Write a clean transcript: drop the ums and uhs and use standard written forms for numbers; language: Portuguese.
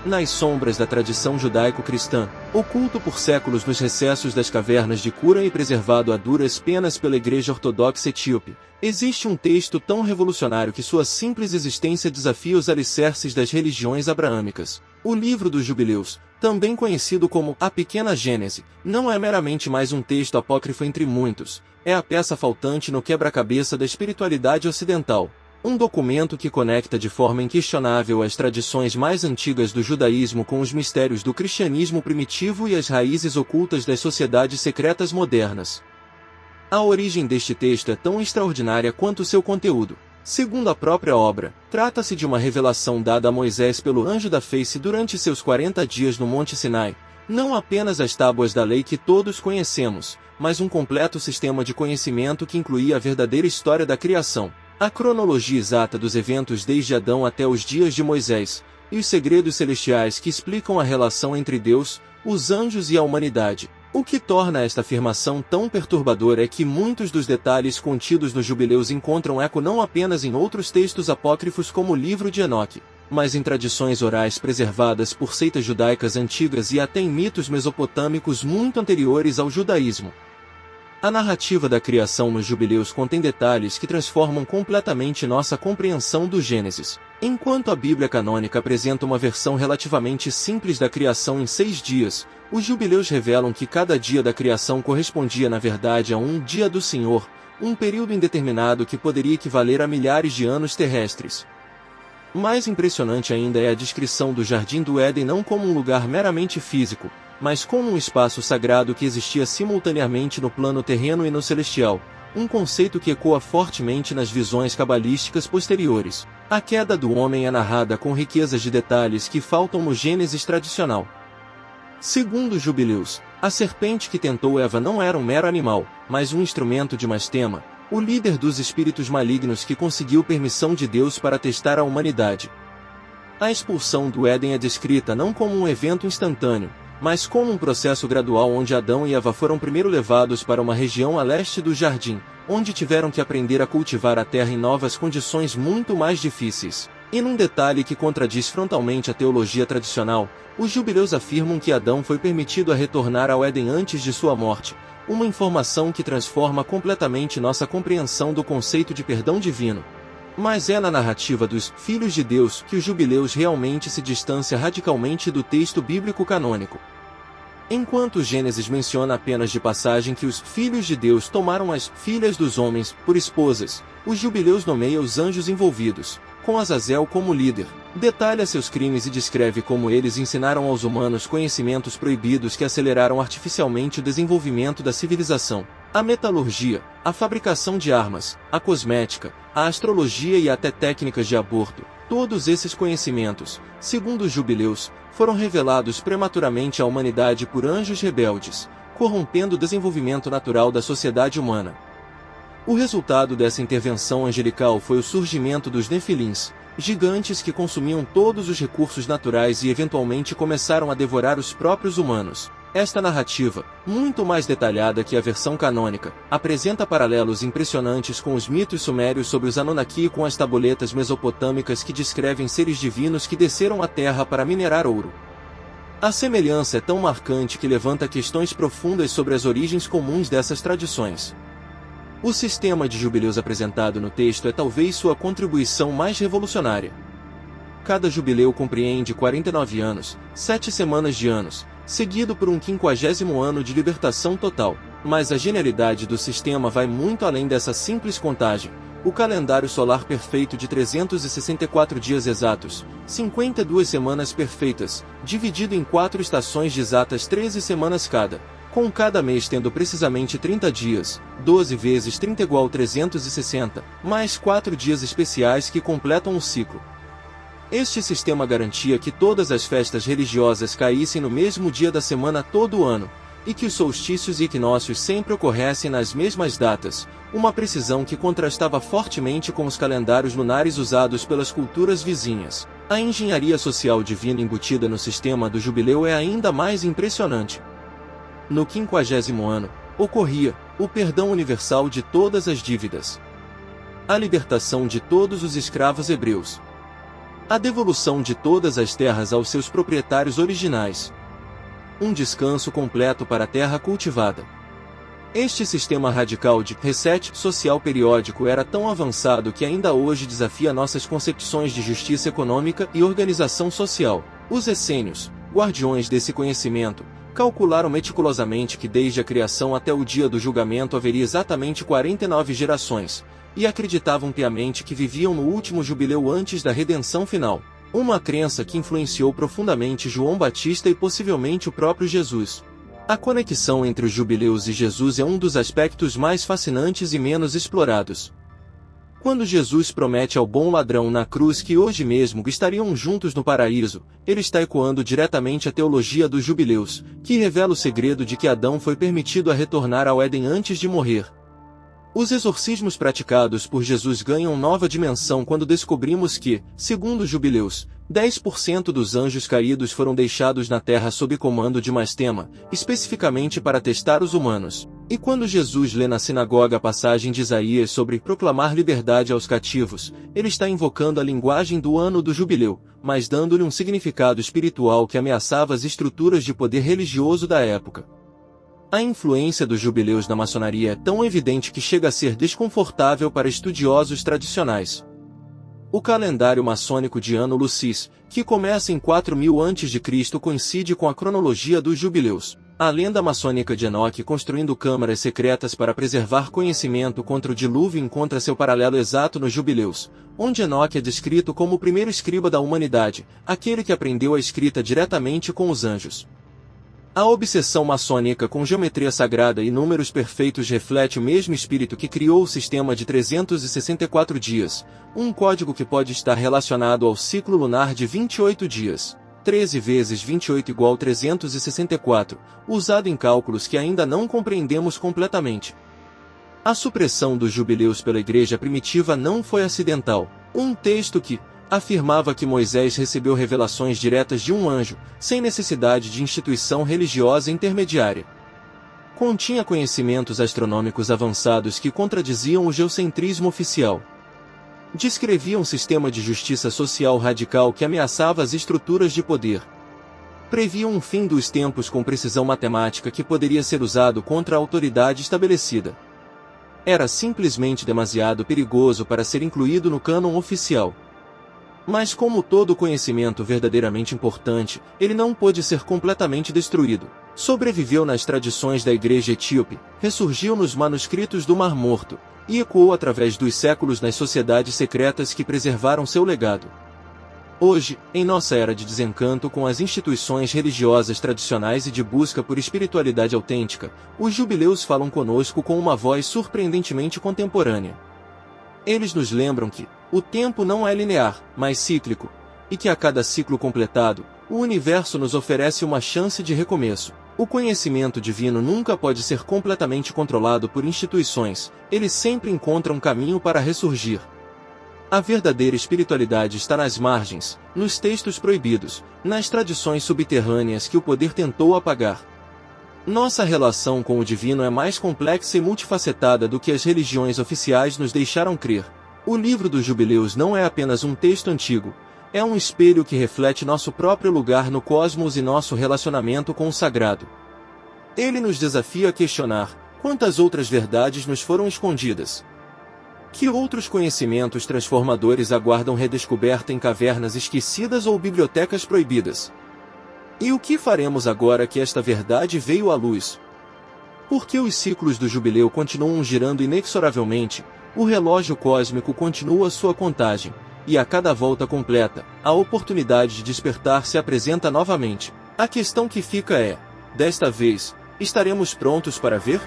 Nas sombras da tradição judaico-cristã, oculto por séculos nos recessos das cavernas de Qumran e preservado a duras penas pela Igreja Ortodoxa Etíope, existe um texto tão revolucionário que sua simples existência desafia os alicerces das religiões abraâmicas. O Livro dos Jubileus, também conhecido como a Pequena Gênese, não é meramente mais um texto apócrifo entre muitos, é a peça faltante no quebra-cabeça da espiritualidade ocidental. Um documento que conecta de forma inquestionável as tradições mais antigas do judaísmo com os mistérios do cristianismo primitivo e as raízes ocultas das sociedades secretas modernas. A origem deste texto é tão extraordinária quanto seu conteúdo. Segundo a própria obra, trata-se de uma revelação dada a Moisés pelo anjo da face durante seus 40 dias no Monte Sinai, não apenas as tábuas da lei que todos conhecemos, mas um completo sistema de conhecimento que incluía a verdadeira história da criação, a cronologia exata dos eventos desde Adão até os dias de Moisés, e os segredos celestiais que explicam a relação entre Deus, os anjos e a humanidade. O que torna esta afirmação tão perturbadora é que muitos dos detalhes contidos nos Jubileus encontram eco não apenas em outros textos apócrifos como o Livro de Enoque, mas em tradições orais preservadas por seitas judaicas antigas e até em mitos mesopotâmicos muito anteriores ao judaísmo. A narrativa da criação nos Jubileus contém detalhes que transformam completamente nossa compreensão do Gênesis. Enquanto a Bíblia canônica apresenta uma versão relativamente simples da criação em 6 dias, os Jubileus revelam que cada dia da criação correspondia na verdade a um dia do Senhor, um período indeterminado que poderia equivaler a milhares de anos terrestres. Mais impressionante ainda é a descrição do Jardim do Éden não como um lugar meramente físico, mas como um espaço sagrado que existia simultaneamente no plano terreno e no celestial, um conceito que ecoa fortemente nas visões cabalísticas posteriores. A queda do homem é narrada com riquezas de detalhes que faltam no Gênesis tradicional. Segundo os Jubileus, a serpente que tentou Eva não era um mero animal, mas um instrumento de Mastema, o líder dos espíritos malignos que conseguiu permissão de Deus para testar a humanidade. A expulsão do Éden é descrita não como um evento instantâneo, mas como um processo gradual onde Adão e Eva foram primeiro levados para uma região a leste do jardim, onde tiveram que aprender a cultivar a terra em novas condições muito mais difíceis. E num detalhe que contradiz frontalmente a teologia tradicional, os Jubileus afirmam que Adão foi permitido a retornar ao Éden antes de sua morte, uma informação que transforma completamente nossa compreensão do conceito de perdão divino. Mas é na narrativa dos Filhos de Deus que os Jubileus realmente se distancia radicalmente do texto bíblico canônico. Enquanto o Gênesis menciona apenas de passagem que os Filhos de Deus tomaram as filhas dos homens por esposas, os Jubileus nomeia os anjos envolvidos, com Azazel como líder, detalha seus crimes e descreve como eles ensinaram aos humanos conhecimentos proibidos que aceleraram artificialmente o desenvolvimento da civilização. A metalurgia, a fabricação de armas, a cosmética, a astrologia e até técnicas de aborto, todos esses conhecimentos, segundo os Jubileus, foram revelados prematuramente à humanidade por anjos rebeldes, corrompendo o desenvolvimento natural da sociedade humana. O resultado dessa intervenção angelical foi o surgimento dos Nefilins, gigantes que consumiam todos os recursos naturais e eventualmente começaram a devorar os próprios humanos. Esta narrativa, muito mais detalhada que a versão canônica, apresenta paralelos impressionantes com os mitos sumérios sobre os Anunnaki e com as tabuletas mesopotâmicas que descrevem seres divinos que desceram à Terra para minerar ouro. A semelhança é tão marcante que levanta questões profundas sobre as origens comuns dessas tradições. O sistema de jubileus apresentado no texto é talvez sua contribuição mais revolucionária. Cada jubileu compreende 49 anos, 7 semanas de anos, seguido por um 50º ano de libertação total. Mas a genialidade do sistema vai muito além dessa simples contagem. O calendário solar perfeito de 364 dias exatos, 52 semanas perfeitas, dividido em 4 estações de exatas 13 semanas cada, com cada mês tendo precisamente 30 dias, 12 vezes 30 igual 360, mais 4 dias especiais que completam o ciclo. Este sistema garantia que todas as festas religiosas caíssem no mesmo dia da semana todo o ano, e que os solstícios e equinócios sempre ocorressem nas mesmas datas, uma precisão que contrastava fortemente com os calendários lunares usados pelas culturas vizinhas. A engenharia social divina embutida no sistema do jubileu é ainda mais impressionante. No 50º ano, ocorria o perdão universal de todas as dívidas, a libertação de todos os escravos hebreus, A devolução de todas as terras aos seus proprietários originais. Um descanso completo para a terra cultivada. Este sistema radical de reset social periódico era tão avançado que ainda hoje desafia nossas concepções de justiça econômica e organização social. Os essênios, guardiões desse conhecimento, calcularam meticulosamente que desde a criação até o dia do julgamento haveria exatamente 49 gerações, e acreditavam piamente que viviam no último jubileu antes da redenção final. Uma crença que influenciou profundamente João Batista e possivelmente o próprio Jesus. A conexão entre os jubileus e Jesus é um dos aspectos mais fascinantes e menos explorados. Quando Jesus promete ao bom ladrão na cruz que hoje mesmo estariam juntos no paraíso, ele está ecoando diretamente a teologia dos jubileus, que revela o segredo de que Adão foi permitido a retornar ao Éden antes de morrer. Os exorcismos praticados por Jesus ganham nova dimensão quando descobrimos que, segundo os jubileus, 10% dos anjos caídos foram deixados na terra sob comando de Mastema, especificamente para testar os humanos. E quando Jesus lê na sinagoga a passagem de Isaías sobre proclamar liberdade aos cativos, ele está invocando a linguagem do ano do jubileu, mas dando-lhe um significado espiritual que ameaçava as estruturas de poder religioso da época. A influência dos jubileus na maçonaria é tão evidente que chega a ser desconfortável para estudiosos tradicionais. O calendário maçônico de Ano Lucis, que começa em 4000 a.C., coincide com a cronologia dos jubileus. A lenda maçônica de Enoque construindo câmaras secretas para preservar conhecimento contra o dilúvio encontra seu paralelo exato nos jubileus, onde Enoque é descrito como o primeiro escriba da humanidade, aquele que aprendeu a escrita diretamente com os anjos. A obsessão maçônica com geometria sagrada e números perfeitos reflete o mesmo espírito que criou o sistema de 364 dias, um código que pode estar relacionado ao ciclo lunar de 28 dias. 13 vezes 28 igual 364, usado em cálculos que ainda não compreendemos completamente. A supressão dos jubileus pela Igreja primitiva não foi acidental. Um texto que afirmava que Moisés recebeu revelações diretas de um anjo, sem necessidade de instituição religiosa intermediária. Continha conhecimentos astronômicos avançados que contradiziam o geocentrismo oficial. Descrevia um sistema de justiça social radical que ameaçava as estruturas de poder. Previa um fim dos tempos com precisão matemática que poderia ser usado contra a autoridade estabelecida. Era simplesmente demasiado perigoso para ser incluído no cânon oficial. Mas como todo conhecimento verdadeiramente importante, ele não pôde ser completamente destruído. Sobreviveu nas tradições da Igreja etíope, ressurgiu nos manuscritos do Mar Morto, e ecoou através dos séculos nas sociedades secretas que preservaram seu legado. Hoje, em nossa era de desencanto com as instituições religiosas tradicionais e de busca por espiritualidade autêntica, os jubileus falam conosco com uma voz surpreendentemente contemporânea. Eles nos lembram que o tempo não é linear, mas cíclico, e que a cada ciclo completado, o universo nos oferece uma chance de recomeço. O conhecimento divino nunca pode ser completamente controlado por instituições, ele sempre encontra um caminho para ressurgir. A verdadeira espiritualidade está nas margens, nos textos proibidos, nas tradições subterrâneas que o poder tentou apagar. Nossa relação com o divino é mais complexa e multifacetada do que as religiões oficiais nos deixaram crer. O livro dos jubileus não é apenas um texto antigo, é um espelho que reflete nosso próprio lugar no cosmos e nosso relacionamento com o sagrado. Ele nos desafia a questionar quantas outras verdades nos foram escondidas. Que outros conhecimentos transformadores aguardam redescoberta em cavernas esquecidas ou bibliotecas proibidas? E o que faremos agora que esta verdade veio à luz? Porque os ciclos do jubileu continuam girando inexoravelmente, o relógio cósmico continua sua contagem, e a cada volta completa, a oportunidade de despertar se apresenta novamente. A questão que fica é, desta vez, estaremos prontos para ver?